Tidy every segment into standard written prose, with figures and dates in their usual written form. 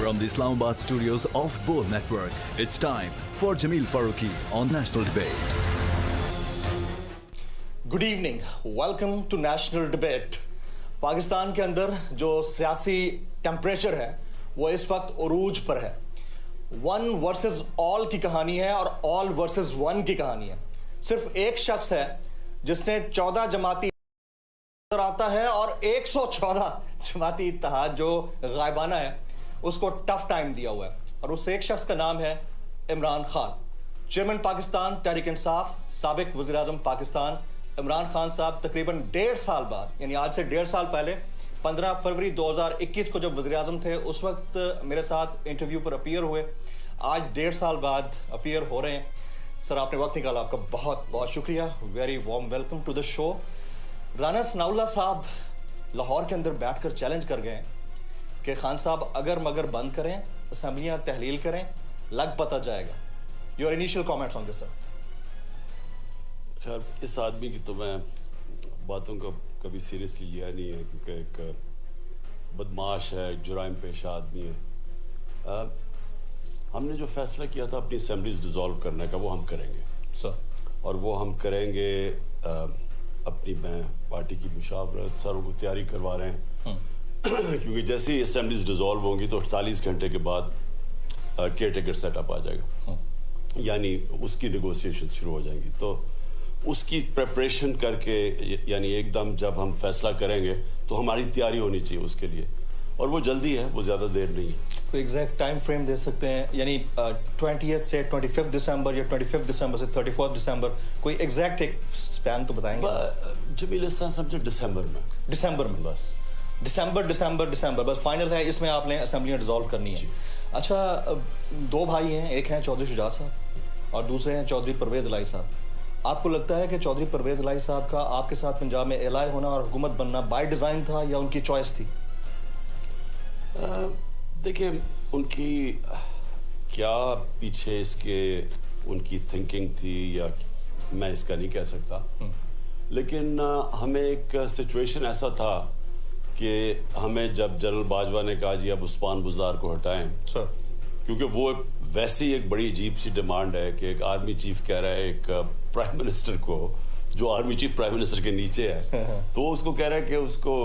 From the Islamabad studios of Bor Network, it's time for Jameel Farooqi on National Debate. Good evening, welcome to national debate. Pakistan के अंदर जो सियासी temperature है वो इस वक्त उरूज पर है। वन वर्सेस ऑल की कहानी है और ऑल वर्सेस वन की कहानी है। सिर्फ एक शख्स है जिसने 14 जमाती आता है और 114 जमाती इत्तेहाद जो गायबाना है उसको टफ टाइम दिया हुआ है, और उस एक शख्स का नाम है इमरान खान। चेयरमैन पाकिस्तान तहरीक इंसाफ, साबिक वज़ीर आज़म पाकिस्तान इमरान खान साहब तकरीबन 1.5 साल बाद, यानी आज से 1.5 साल पहले 15 फरवरी 2021 को जब वज़ीर आज़म थे उस वक्त मेरे साथ इंटरव्यू पर अपीयर हुए। आज 1.5 साल बाद अपीयर हो रहे हैं। सर, आपने वक्त निकाला, आपका बहुत बहुत शुक्रिया। Very warm welcome to the show. Rana Sanaullah साहब लाहौर के अंदर बैठकर चैलेंज कर गए कि खान साहब अगर मगर बंद करें, असम्बलियां तहलील करें, लग पता जाएगा। Your initial comments on this sir. खैर, इस आदमी की तो मैं बातों को कभी सीरियसली लिया नहीं है, क्योंकि एक बदमाश है, एक जुराइम पेशा आदमी है। हमने जो फैसला किया था अपनी असम्बलीज डिज़ोल्व करने का, वो हम करेंगे सर, और वो हम करेंगे। अपनी मैं पार्टी की मुशावरत सारों को तैयारी करवा रहे हैं क्योंकि जैसे ही असम्बलीज डिज़ोल्व होंगी तो 48 घंटे के बाद केयर टेकर सेटअप आ जाएगा, यानी उसकी नेगोशिएशन शुरू हो जाएंगी। तो उसकी प्रिपरेशन करके, यानी एकदम जब हम फैसला करेंगे तो हमारी तैयारी होनी चाहिए उसके लिए, और वो जल्दी है, वो ज़्यादा देर नहीं है। कोई एग्जैक्ट टाइम फ्रेम दे सकते हैं, यानी 20th से 25 दिसंबर या 25 दिसंबर से 31 दिसंबर, कोई एग्जैक्ट एक स्पैन तो बताएंगे? जमील, इस तरह समझो दिसंबर में बस। दिसंबर बस फाइनल है, इसमें आपने असेंबलियां डिसॉल्व करनी है। अच्छा, दो भाई हैं, एक हैं चौधरी शुजात साहब और दूसरे हैं चौधरी परवेज इलाही साहब। आपको लगता है कि चौधरी परवेज इलाही साहब का आपके साथ पंजाब में एलाय होना और हुकूमत बनना बाय डिज़ाइन था या उनकी चॉइस थी? देखिए, उनकी क्या पीछे इसके उनकी थिंकिंग थी या मैं इसका नहीं कह सकता, लेकिन हमें एक सिचुएशन ऐसा था कि हमें जब जनरल बाजवा ने कहा जी अब उस्मान बुज़दार को हटाएं, सर, क्योंकि वो वैसे ही एक बड़ी अजीब सी डिमांड है कि एक आर्मी चीफ कह रहा है एक प्राइम मिनिस्टर को, जो आर्मी चीफ प्राइम मिनिस्टर के नीचे है तो वो उसको कह रहा है कि उसको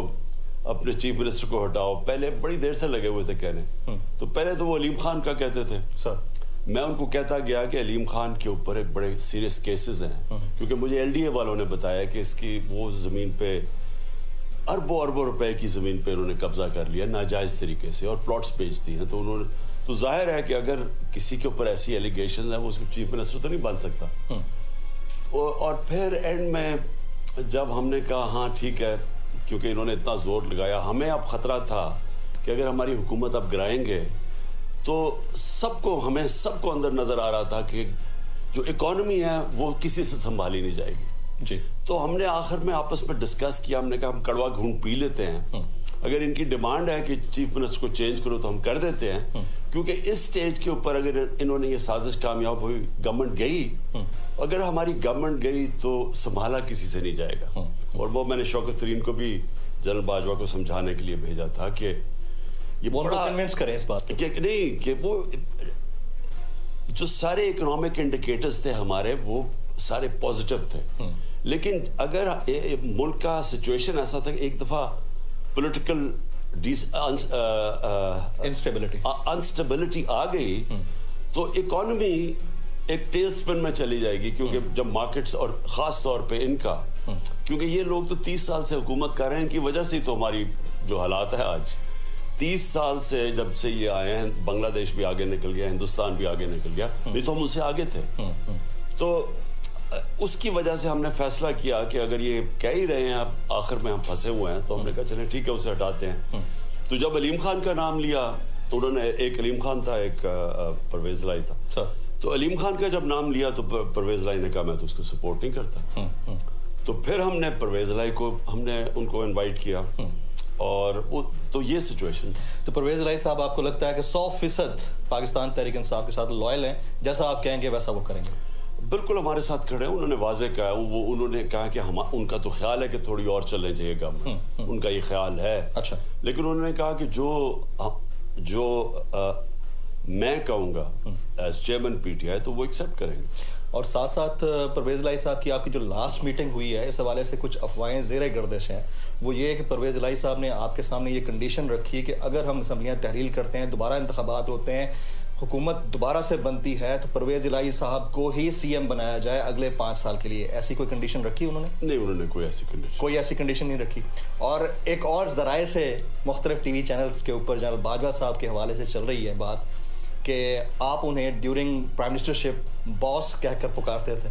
अपने चीफ मिनिस्टर को हटाओ। पहले बड़ी देर से लगे हुए थे कहने, तो पहले तो वो अलीम खान का कहते थे सर। मैं उनको कहता गया कि अलीम खान के ऊपर एक बड़े सीरियस केसेस हैं, क्योंकि मुझे एलडीए वालों ने बताया कि इसकी वो ज़मीन पे अरबों रुपए की ज़मीन पे उन्होंने कब्जा कर लिया नाजायज़ तरीके से और प्लॉट्स बेच दी हैं। तो उन्होंने, तो जाहिर है कि अगर किसी के ऊपर ऐसी एलिगेशन है वो उसको चीफ मिनिस्टर तो नहीं बन सकता। और फिर एंड में जब हमने कहा हाँ ठीक है, क्योंकि इन्होंने इतना जोर लगाया, हमें अब ख़तरा था कि अगर हमारी हुकूमत अब गिराएंगे तो हमें सबको अंदर नज़र आ रहा था कि जो इकॉनमी है वो किसी से संभाली नहीं जाएगी जी। तो हमने आखिर में आपस में डिस्कस किया, हमने कहा हम कड़वा घूंट पी लेते हैं। अगर इनकी डिमांड है कि चीफ मिनिस्टर को चेंज करो तो हम कर देते हैं, क्योंकि इस स्टेज के ऊपर अगर इन्होंने ये साजिश कामयाब हुई, गवर्नमेंट गई, अगर हमारी गवर्नमेंट गई तो संभाला किसी से नहीं जाएगा। और वो मैंने शौकत तरीन को भी जनरल बाजवा को समझाने के लिए भेजा था कि ये बड़ा कन्विंस करें इस बात कि नहीं, कि वो जो सारे इकोनॉमिक इंडिकेटर्स थे हमारे वो सारे पॉजिटिव थे, लेकिन अगर मुल्क का सिचुएशन ऐसा था कि एक दफा पॉलिटिकल अनस्टेबिलिटी आ गई तो इकोनॉमी एक टेल स्पिन में चली जाएगी, क्योंकि जब मार्केट्स और ख़ास तौर पे इनका, क्योंकि ये लोग तो 30 साल से हुकूमत कर रहे हैं, इनकी वजह से तो हमारी जो हालात है आज, 30 साल से जब से ये आए हैं, बांग्लादेश भी आगे निकल गया, हिंदुस्तान भी आगे निकल गया, नहीं तो हम उससे आगे थे। तो उसकी वजह से हमने फैसला किया कि अगर ये कह ही रहे हैं अब आखिर में हम फंसे हुए हैं, तो हमने कहा चलें ठीक है उसे हटाते हैं। तो जब अलीम खान का नाम लिया तो उन्होंने, एक अलीम खान था, एक परवेज इलाही था, तो अलीम खान का जब नाम लिया तो परवेज इलाही ने कहा मैं तो उसको सपोर्ट नहीं करता। तो फिर हमने परवेज इलाही को, हमने उनको इन्वाइट किया और वो, तो ये सिचुएशन था। तो परवेज इलाही साहब, आपको लगता है कि 100% पाकिस्तान तहरीक इंसाफ के साथ लॉयल हैं, जैसा आप कहेंगे वैसा वो करेंगे? बिल्कुल हमारे साथ खड़े हैं। उन्होंने वाजे कहा, वो उन्होंने कहा कि उनका तो ख्याल है कि थोड़ी और चलने चाहिए गवर्नमेंट, उनका ये ख्याल है। अच्छा। लेकिन उन्होंने कहा कि जो जो मैं कहूँगा एज चेयरमैन पीटीआई तो वो एक्सेप्ट करेंगे। और साथ साथ परवेज इलाही साहब की आपकी जो लास्ट मीटिंग हुई है, इस हवाले से कुछ अफवाहें ज़ेर गर्दिश हैं। वो ये है कि परवेज इलाही साहब ने आपके सामने ये कंडीशन रखी कि अगर हम असम्बलियाँ तहरील करते हैं, दोबारा इंतखाबात होते हैं, हुकूमत दोबारा से बनती है, तो परवेज इलाही साहब को ही सीएम बनाया जाए अगले 5 साल के लिए। ऐसी कोई कंडीशन रखी उन्होंने? नहीं, उन्होंने कोई ऐसी कंडीशन नहीं रखी। और एक और ज़राए से मुख्तलिफ टीवी चैनल्स के ऊपर जनरल बाजवा साहब के हवाले से चल रही है बात कि आप उन्हें ड्यूरिंग प्राइम मिनिस्टरशिप बॉस कहकर पुकारते थे।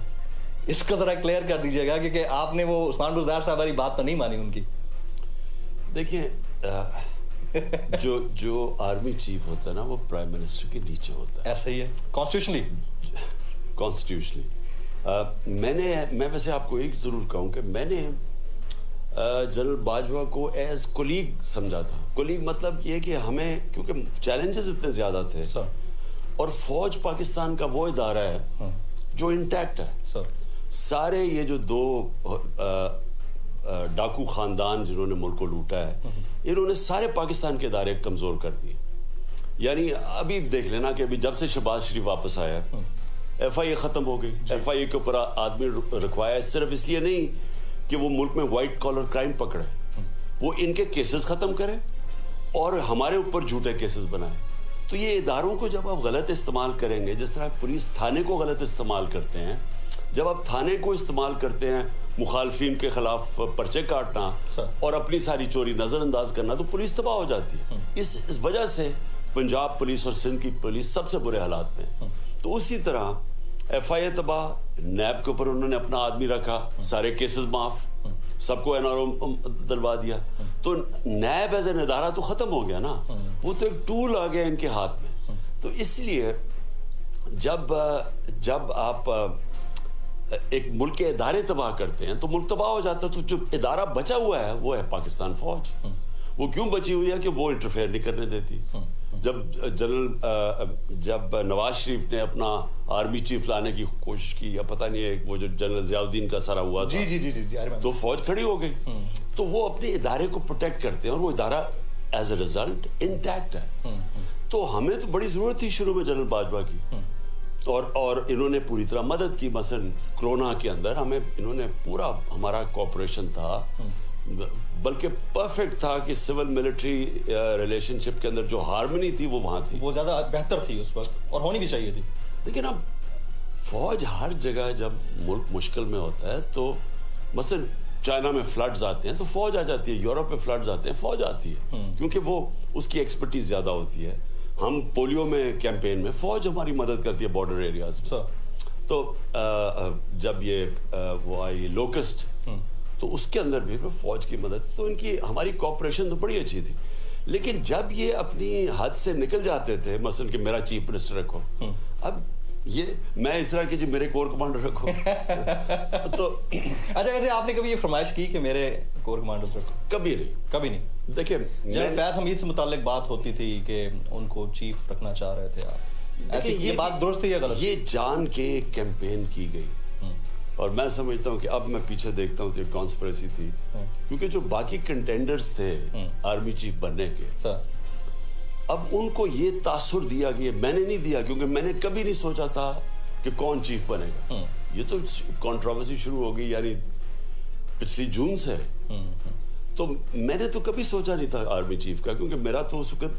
इसको ज़रा क्लियर कर दीजिएगा, क्योंकि आपने वो उस्मान बुज़दार साहब वाली बात तो नहीं मानी उनकी। देखिए, जो आर्मी चीफ होता है ना, वो प्राइम मिनिस्टर के नीचे होता है। ऐसा ही है कॉन्स्टिट्यूशनली। मैं वैसे आपको एक जरूर कहूँ कि मैंने जनरल बाजवा को एज कोलीग समझा था। कोलीग मतलब ये कि हमें, क्योंकि चैलेंजेस इतने ज्यादा थे और फौज पाकिस्तान का वो इदारा है जो इंटैक्ट है। सारे ये जो 2 डाकू खानदान जिन्होंने मुल्क को लूटा है, इन्होंने सारे पाकिस्तान के इदारे कमजोर कर दिए। यानी अभी देख लेना कि अभी जब से शहबाज शरीफ वापस आया, FIA खत्म हो गई। FIA के ऊपर आदमी रखवाया सिर्फ इसलिए नहीं कि वो मुल्क में वाइट कॉलर क्राइम पकड़े, वो इनके केसेस खत्म करे और हमारे ऊपर झूठे केसेस बनाए। तो ये इदारों को जब आप गलत इस्तेमाल करेंगे, जिस तरह पुलिस थाने को गलत इस्तेमाल करते हैं, जब आप थाने को इस्तेमाल करते हैं मुखालफिन के खिलाफ पर्चे काटना और अपनी सारी चोरी नजरअंदाज करना, तो पुलिस तबाह हो जाती है। इस वजह से पंजाब पुलिस और सिंध की पुलिस सबसे बुरे हालात में। तो उसी तरह FIA तबाह, नैब के ऊपर उन्होंने अपना आदमी रखा, सारे केसेस माफ, सबको NRO दिलवा दिया। तो नैब एज एन इदारा तो खत्म हो गया ना, वो तो एक टूल आ गया इनके हाथ में। तो इसलिए जब आप एक मुल्क के इदारे तबाह करते हैं तो मुल्क तबाह हो जाता है। तो जो इदारा बचा हुआ है वो है पाकिस्तान फौज। वो क्यों बची हुई है कि वो इंटरफेयर नहीं करने देती। जब नवाज शरीफ ने अपना आर्मी चीफ लाने की कोशिश की, या पता नहीं है, वो जो जनरल ज़ियाउद्दीन का सारा हुआ था, जी, तो फौज खड़ी हो गई। तो वो अपने इदारे को प्रोटेक्ट करते हैं और वो इदारा एज ए रिजल्ट इंटैक्ट है। तो हमें तो बड़ी जरूरत थी शुरू में जनरल बाजवा की, और इन्होंने पूरी तरह मदद की। मसलन कोरोना के अंदर हमें इन्होंने पूरा, हमारा कोऑपरेशन था, बल्कि परफेक्ट था कि सिविल मिलिट्री रिलेशनशिप के अंदर जो हार्मनी थी वो वहाँ थी, वो ज़्यादा बेहतर थी उस वक्त, और होनी भी चाहिए थी। लेकिन अब फौज हर जगह, जब मुल्क मुश्किल में होता है, तो मसलन चाइना में फ्लड्स आते हैं तो फौज आ जाती है, यूरोप में फ्लड्स आते हैं फौज आती है, क्योंकि वो उसकी एक्सपर्टीज ज़्यादा होती है। हम पोलियो में कैंपेन में फौज हमारी मदद करती है बॉर्डर एरियाज में। तो जब ये वो आई लोकस्ट, तो उसके अंदर भी फौज की मदद, तो इनकी हमारी कोऑपरेशन तो बड़ी अच्छी थी। लेकिन जब ये अपनी हद से निकल जाते थे, मसलन कि मेरा चीफ मिनिस्टर रखो, अब ये मैं इस तरह के जो मेरे कोर कमांडर रखो तो अच्छा, वैसे आपने कभी ये फरमाइश की कि मेरे कोर कमांडर रखो? कभी नहीं। देखिए, जनरल फैज हमीद से मुताल्लिक बात होती थी कि उनको चीफ रखना चाह रहे थे आप। ऐसी ये बात दुरुस्त है या गलत? ये जान के कैंपेन की गई, और मैं समझता हूँ कि अब मैं पीछे देखता हूँ तो एक कॉन्स्पिरेसी थी, क्योंकि जो बाकी कंटेंडर्स थे आर्मी चीफ बनने के, अब उनको ये तासुर दिया कि मैंने नहीं दिया, क्योंकि मैंने कभी नहीं सोचा था कि कौन चीफ बनेगा। ये तो कंट्रोवर्सी शुरू हो गई, यानी पिछली जून से। तो मैंने तो कभी सोचा नहीं था आर्मी चीफ का, क्योंकि मेरा तो उस वक्त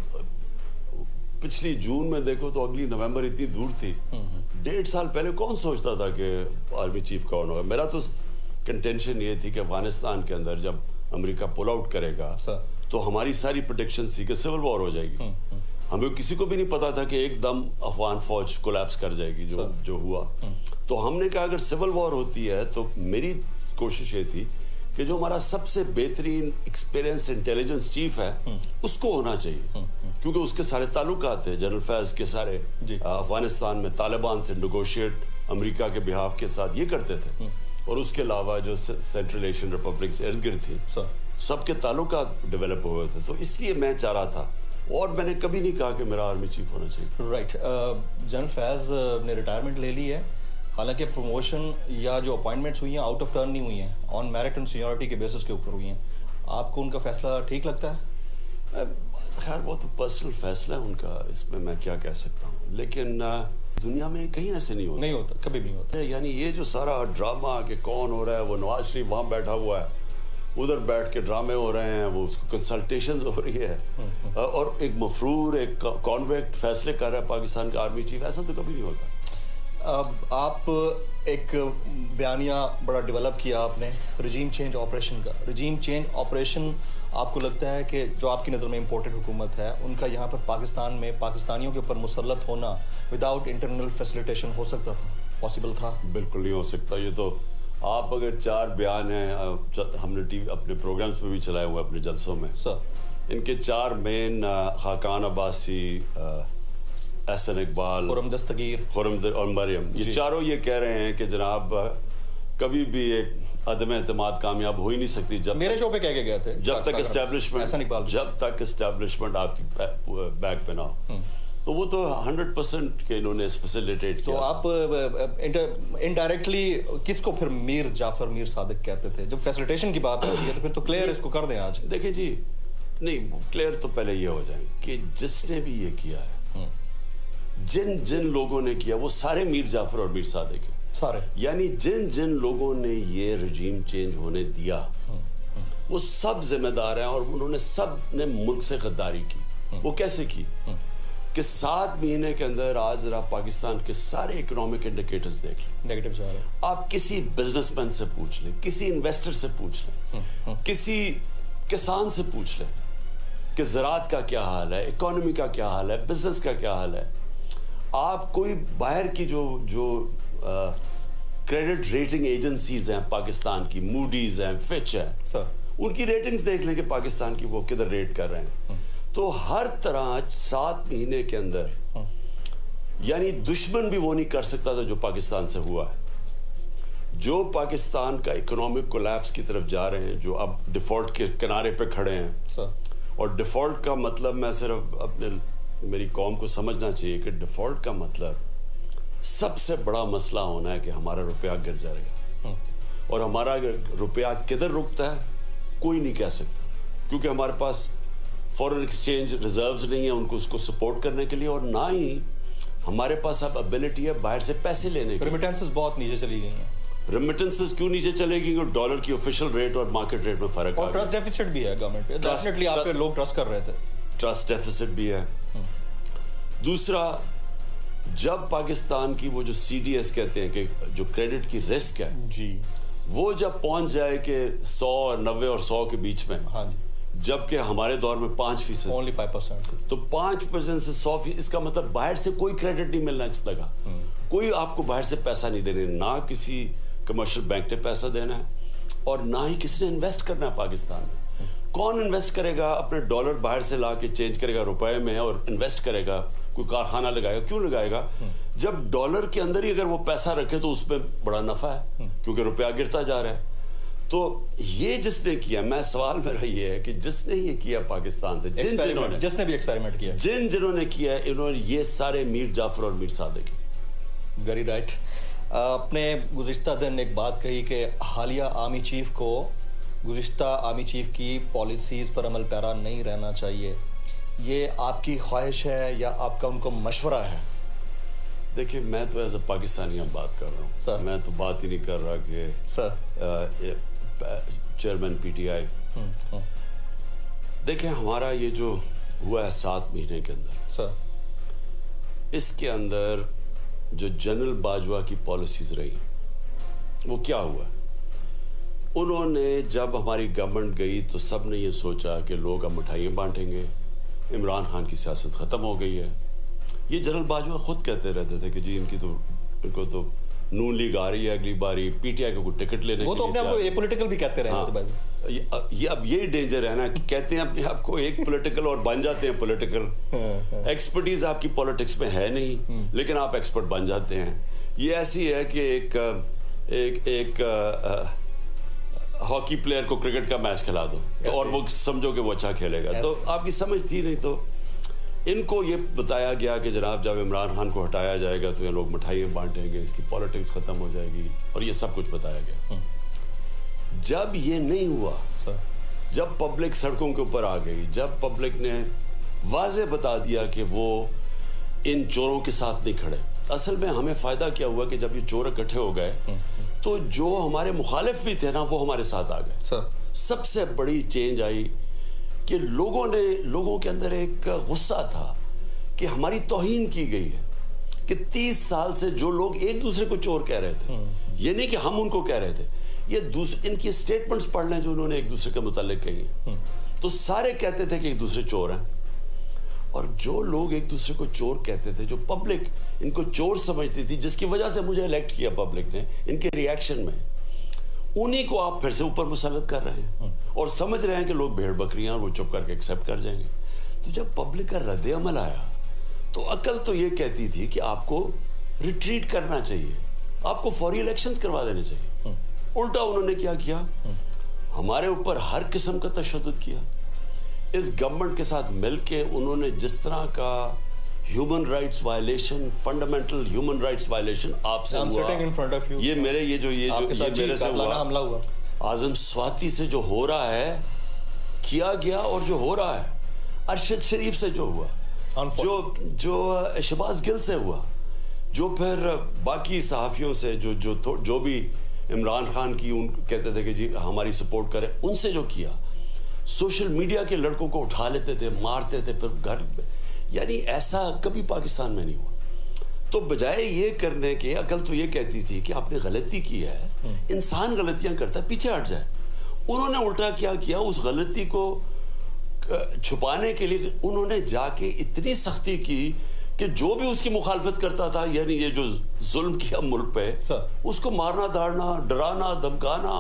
पिछली जून में देखो तो अगली नवंबर इतनी दूर थी। 1.5 साल पहले कौन सोचता था कि आर्मी चीफ कौन होगा। मेरा तो कंटेंशन ये थी कि अफगानिस्तान के अंदर जब अमेरिका पुल आउट करेगा तो हमारी सारी प्रोटेक्शन थी कि सिविल वॉर हो जाएगी। हमें किसी को भी नहीं पता था कि एकदम अफगान फौज कोलैप्स कर जाएगी, जो हुआ। तो हमने कहा अगर सिविल वॉर होती है तो मेरी कोशिश ये थी कि जो हमारा सबसे बेहतरीन एक्सपीरियंस्ड इंटेलिजेंस चीफ है उसको होना चाहिए, क्योंकि उसके सारे ताल्लुकात थे जनरल फैज के सारे अफगानिस्तान में तालिबान से नेगोशिएट अमेरिका के बिहाफ के साथ ये करते थे, और उसके अलावा जो सेंट्रल एशियन रिपब्लिक से इर्द गिर्द थी सबके ताल्लुकात डेवलप हुए थे। तो इसलिए मैं चाह रहा था, और मैंने कभी नहीं कहा कि मेरा आर्मी चीफ होना चाहिए। राइट। जनरल फैज ने रिटायरमेंट ले ली है, हालांकि प्रमोशन या जो अपॉइंटमेंट्स हुई हैं आउट ऑफ टर्न नहीं हुई हैं, ऑन मेरिट एंड सीनियरिटी के बेसिस के ऊपर हुई हैं। आपको उनका फैसला ठीक लगता है? खैर वो तो पर्सनल फैसला है उनका, इसमें मैं क्या कह सकता हूँ, लेकिन दुनिया में कहीं ऐसे नहीं होता। नहीं होता, कभी भी नहीं होता। यानी ये जो सारा ड्रामा कि कौन हो रहा है, वो नवाज शरीफ वहाँ बैठा हुआ है, उधर बैठ के ड्रामे हो रहे हैं, वो उसको कंसल्टेशन हो रही है, और एक मफरूर एक कॉन्वेक्ट फैसले कर रहा है पाकिस्तान का आर्मी चीफ, ऐसा तो कभी नहीं होता। अब आप एक बयानिया बड़ा डेवलप किया आपने रजीम चेंज ऑपरेशन का। रजीम चेंज ऑपरेशन आपको लगता है कि जो आपकी नज़र में इम्पोर्टेड हुकूमत है उनका यहाँ पर पाकिस्तान में पाकिस्तानियों के ऊपर मुसल्लत होना विदाउट इंटरनल फैसिलिटेशन हो सकता था, पॉसिबल था? बिल्कुल नहीं हो सकता। ये तो आप अगर 4 बयान हैं, हमने टीवी अपने प्रोग्राम्स में भी चलाए हुए अपने जलसों में सर, इनके 4 मेन खाकान अब्बासी, एहसन इकबाल, खुरम दस्तगीर और मरियम, ये चारों ये कह रहे हैं कि जनाब कभी भी एक अदम एतमाद कामयाब हो ही नहीं सकती जब मेरे शो पे कह के गए थे, जब तक एस्टेब्लिशमेंट आपकी बैक पे ना हो। तो वो तो 100% के इन्होंने फैसिलिटेट किया। तो आप इनडायरेक्टली किसको फिर मीर जाफर मीर सादिक कहते थे? जब फैसिलिटेशन की बात होती है तो फिर तो क्लियर इसको कर दें आज। देखिए जी, नहीं क्लियर तो पहले ये हो जाए कि जिसने भी ये किया है, जिन जिन लोगों ने किया वो सारे मीर जाफर और मीर सादिक है सारे, यानी जिन जिन लोगों ने ये रजीम चेंज होने दिया वो सब जिम्मेदार हैं, और उन्होंने सब ने मुल्क से गद्दारी की। वो कैसे की कि 7 महीने के अंदर आज जरा पाकिस्तान के सारे इकोनॉमिक इंडिकेटर्स देख लें, नेगेटिव जा रहे हैं। आप किसी बिजनेसमैन से पूछ लें, किसी इन्वेस्टर से पूछ लें, किसी किसान से पूछ लें कि ज़राअत का क्या हाल है, इकोनॉमी का क्या हाल है, बिजनेस का क्या हाल है। आप कोई बाहर की जो क्रेडिट रेटिंग एजेंसीज हैं पाकिस्तान की, मूडीज हैं, फिच है, उनकी रेटिंग्स देख लें कि पाकिस्तान की वो किधर रेट कर रहे हैं। तो हर तरह 7 महीने के अंदर यानी दुश्मन भी वो नहीं कर सकता था जो पाकिस्तान से हुआ है। जो पाकिस्तान का इकोनॉमिक कोलैप्स की तरफ जा रहे हैं, जो अब डिफॉल्ट के किनारे पे खड़े हैं, और डिफॉल्ट का मतलब मैं सिर्फ मेरी कौम को समझना चाहिए कि डिफॉल्ट का मतलब सबसे बड़ा मसला होना है कि हमारा रुपया गिर जाएगा, और हमारा रुपया किधर रुकता है कोई नहीं कह सकता, क्योंकि हमारे पास फॉरेन एक्सचेंज रिजर्व्स नहीं है उनको उसको सपोर्ट करने के लिए, और ना ही हमारे पास अब एबिलिटी है बाहर से पैसे लेने की। रेमिटेंसेस बहुत नीचे चली गई हैं। रेमिटेंसेस क्यों नीचे चलेगी? डॉलर की ऑफिशियल रेट और मार्केट रेट में फर्क है, और ट्रस्ट डेफिसिट भी है गवर्नमेंट पे। डेफिनेटली आप पे लोग ट्रस्ट कर रहे थे। ट्रस्ट डेफिसिट भी है। दूसरा, जब पाकिस्तान की वो जो CDS कहते हैं कि जो क्रेडिट की रिस्क है जी, वो जब पहुंच जाए कि 100 और 90 और 100 के बीच में, हाँ जी, जबकि हमारे दौर में 5%, ओनली 5%, तो 5% से 100%, इसका मतलब बाहर से कोई क्रेडिट नहीं मिलना लगा। कोई आपको बाहर से पैसा नहीं देने, ना किसी कमर्शियल बैंक ने पैसा देना है, और ना ही किसी ने इन्वेस्ट करना है पाकिस्तान में। कौन इन्वेस्ट करेगा? अपने डॉलर बाहर से ला के चेंज करेगा रुपए में और इन्वेस्ट करेगा, कोई कारखाना लगाएगा। क्यों लगाएगा? जब डॉलर के अंदर ही अगर वो पैसा रखे तो उसमें बड़ा नफा है, क्योंकि रुपया गिरता जा रहा है। तो ये जिसने किया, मैं सवाल मेरा ये है कि जिसने ये किया पाकिस्तान से, जिसने भी एक्सपेरिमेंट किया, जिन्होंने किया, इन्होंने ये सारे मीर जाफर और मीर सादिक। Very right. आपने गुज़िश्ता दिन एक बात कही कि हालिया आर्मी चीफ को गुज़िश्ता आर्मी चीफ की पॉलिसीज़ पर अमल पैरा नहीं रहना चाहिए। ये आपकी ख्वाहिश है या आपका उनको मशवरा है? देखिए, मैं तो एज ए पाकिस्तानी अब बात कर रहा हूँ सर, मैं तो बात ही नहीं कर रहा कि सर चेयरमैन PTI। देखिए, हमारा ये जो हुआ है 7 महीने के अंदर सर, इसके अंदर जो जनरल बाजवा की पॉलिसीज रही वो क्या हुआ? उन्होंने जब हमारी गवर्नमेंट गई तो सब ने ये सोचा कि लोग अब मिठाइयाँ बांटेंगे, इमरान खान की सियासत ख़त्म हो गई है। ये जनरल बाजवा खुद कहते रहते थे कि जी इनको तो नून लीग आ रही है अगली बारी, PTI को टिकट लेने वो तो अपने आप को एपॉलिटिकल भी कहते रहे। हाँ, ये अब यही डेंजर है ना कि कहते हैं अपने आप को एक पॉलिटिकल और बन जाते हैं पॉलिटिकल। एक्सपर्टीज आपकी पॉलिटिक्स में है नहीं, लेकिन आप एक्सपर्ट बन जाते हैं। ये ऐसी है कि एक हॉकी प्लेयर को क्रिकेट का मैच खिला दो तो और वो समझो कि वो अच्छा खेलेगा, तो आपकी समझ थी नहीं। तो इनको ये बताया गया कि जनाब जब इमरान खान को हटाया जाएगा तो ये लोग मिठाइयाँ बांटेंगे, इसकी पॉलिटिक्स ख़त्म हो जाएगी, और ये सब कुछ बताया गया। जब ये नहीं हुआ, जब पब्लिक सड़कों के ऊपर आ गई, जब पब्लिक ने वाज़े बता दिया कि वो इन चोरों के साथ नहीं खड़े। असल में हमें फ़ायदा क्या हुआ कि जब ये चोर इकट्ठे हो गए तो जो हमारे मुखालिफ भी थे ना वो हमारे साथ आ गए। सबसे बड़ी चेंज आई कि लोगों के अंदर एक गुस्सा था कि हमारी तौहीन की गई है, कि 30 साल से जो लोग एक दूसरे को चोर कह रहे थे, ये नहीं कि हम उनको कह रहे थे, ये इनकी स्टेटमेंट्स पढ़ लें जो उन्होंने एक दूसरे के मुतालिक कही है, तो सारे कहते थे कि एक दूसरे चोर हैं। और जो लोग एक दूसरे को चोर कहते थे, जो पब्लिक इनको चोर समझती थी, जिसकी वजह से मुझे इलेक्ट किया पब्लिक ने, इनके रिएक्शन में, उन्हीं को आप फिर से ऊपर मुसल्लत कर रहे हैं और समझ रहे हैं कि लोग भेड़ बकरियां और वो चुप करके एक्सेप्ट कर जाएंगे। तो जब पब्लिक का रद्द अमल आया तो अकल तो ये कहती थी कि आपको रिट्रीट करना चाहिए, आपको फौरी इलेक्शंस करवा देने चाहिए। उल्टा उन्होंने क्या किया, हमारे ऊपर हर किस्म का तशद्दुद किया। इस गवर्नमेंट के साथ मिलके उन्होंने जिस तरह का human rights violation, fundamental human rights violation आपसे हुआ, ये मेरे से हुआ, आजम स्वाति से जो हो रहा है किया गया, और जो हो रहा है अरशद शरीफ से जो हुआ, जो शहबाज गिल से हुआ, जो फिर बाकी सहाफियों से जो भी इमरान खान की कहते थे कि जी हमारी सपोर्ट करें, उनसे जो किया, सोशल मीडिया के लड़कों को उठा लेते थे, मारते थे, फिर घर, यानी ऐसा कभी पाकिस्तान में नहीं हुआ। तो बजाय ये करने के, अकल तो ये कहती थी कि आपने गलती की है, इंसान गलतियां करता है, पीछे हट जाए। उन्होंने उल्टा क्या किया, उस गलती को छुपाने के लिए उन्होंने जाके इतनी सख्ती की कि जो भी उसकी मुखालफत करता था, यानी ये जो जुल्म किया मुल्क पे, उसको मारना, दाड़ना, डराना, धमकाना।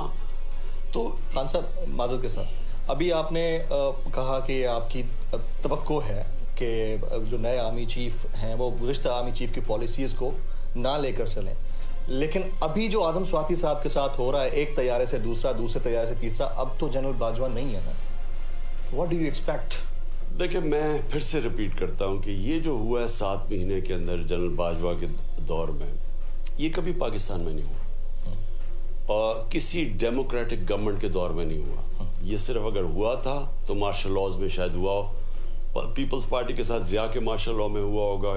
तो खान साहब माजूद के साथ अभी आपने कहा कि आपकी तवक्को है कि जो नए आर्मी चीफ हैं वो गुज़िश्ता आर्मी चीफ की पॉलिसीज़ को ना लेकर चलें, लेकिन अभी जो आज़म स्वाति साहब के साथ हो रहा है, एक तैयारे से दूसरा, दूसरे तैयारे से तीसरा, अब तो जनरल बाजवा नहीं है ना, व्हाट डू यू एक्सपेक्ट? देखिए, मैं फिर से रिपीट करता हूँ कि ये जो हुआ है 7 महीने के अंदर जनरल बाजवा के दौर में, ये कभी पाकिस्तान में नहीं हुआ और किसी डेमोक्रेटिक गवर्नमेंट के दौर में नहीं हुआ। ये सिर्फ अगर हुआ था तो मार्शल लॉज में शायद हुआ हो, पीपल्स पार्टी के साथ ज़िया के मार्शल लॉ में हुआ होगा।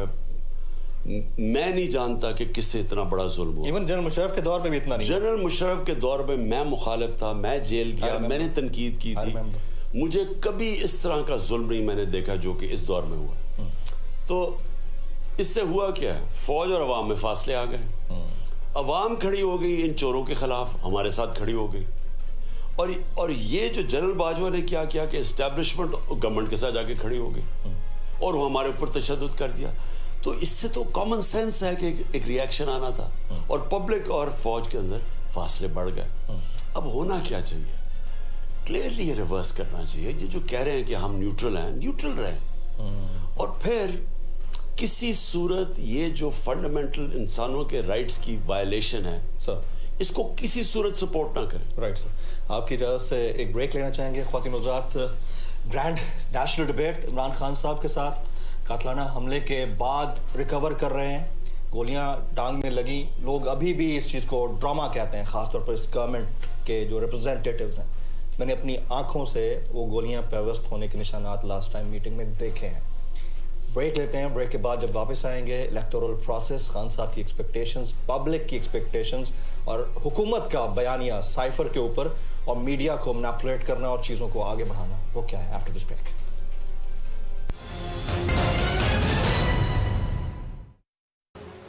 मैं नहीं जानता कि किससे इतना बड़ा जुल्म हुआ। इवन जनरल मुशर्रफ के दौर में भी इतना नहीं। जनरल मुशर्रफ के दौर में मैं मुखालिफ था, मैं जेल गया, मैंने तनकीद की थी, मुझे कभी इस तरह का जुल्म नहीं मैंने देखा जो कि इस दौर में हुआ। तो इससे हुआ क्या है, फौज और अवाम में फासले आ गए, अवाम खड़ी हो गई इन चोरों के खिलाफ, हमारे साथ खड़ी हो गई। और ये जो जनरल बाजवा ने क्या किया कि एस्टैब्लिशमेंट गवर्नमेंट के साथ जाके खड़ी हो गई और वो हमारे ऊपर तशद्दुद कर दिया। तो इससे तो कॉमन सेंस है कि एक रिएक्शन आना था और पब्लिक और फौज के अंदर फासले बढ़ गए। अब होना क्या चाहिए, क्लियरली ये रिवर्स करना चाहिए। ये जो कह रहे हैं कि हम न्यूट्रल हैं, न्यूट्रल रहें, और फिर किसी सूरत ये जो फंडामेंटल इंसानों के राइट्स की वायलेशन है सर, इसको किसी सूरत सपोर्ट ना करें। राइट सर, आपकी इजाज़त से एक ब्रेक लेना चाहेंगे। ख्वातीन हज़रात, grand national debate Imran Khan साहब के साथ कातलाना हमले के बाद रिकवर कर रहे हैं, गोलियां टांग में लगी, लोग अभी भी इस चीज़ को ड्रामा कहते हैं, ख़ासतौर पर इस गवर्नमेंट के जो रिप्रेजेंटेटिव्स हैं। मैंने अपनी आंखों से वो गोलियां पेवस्त होने के निशानात लास्ट टाइम मीटिंग में देखे हैं। ब्रेक लेते हैं, ब्रेक के बाद जब वापस आएंगे, इलेक्टोरल प्रोसेस, खान साहब की एक्सपेक्टेशंस, पब्लिक की एक्सपेक्टेशंस और हुकूमत का बयानिया साइफर के ऊपर और मीडिया को मैनिपुलेट करना और चीज़ों को आगे बढ़ाना, वो क्या है, after this break.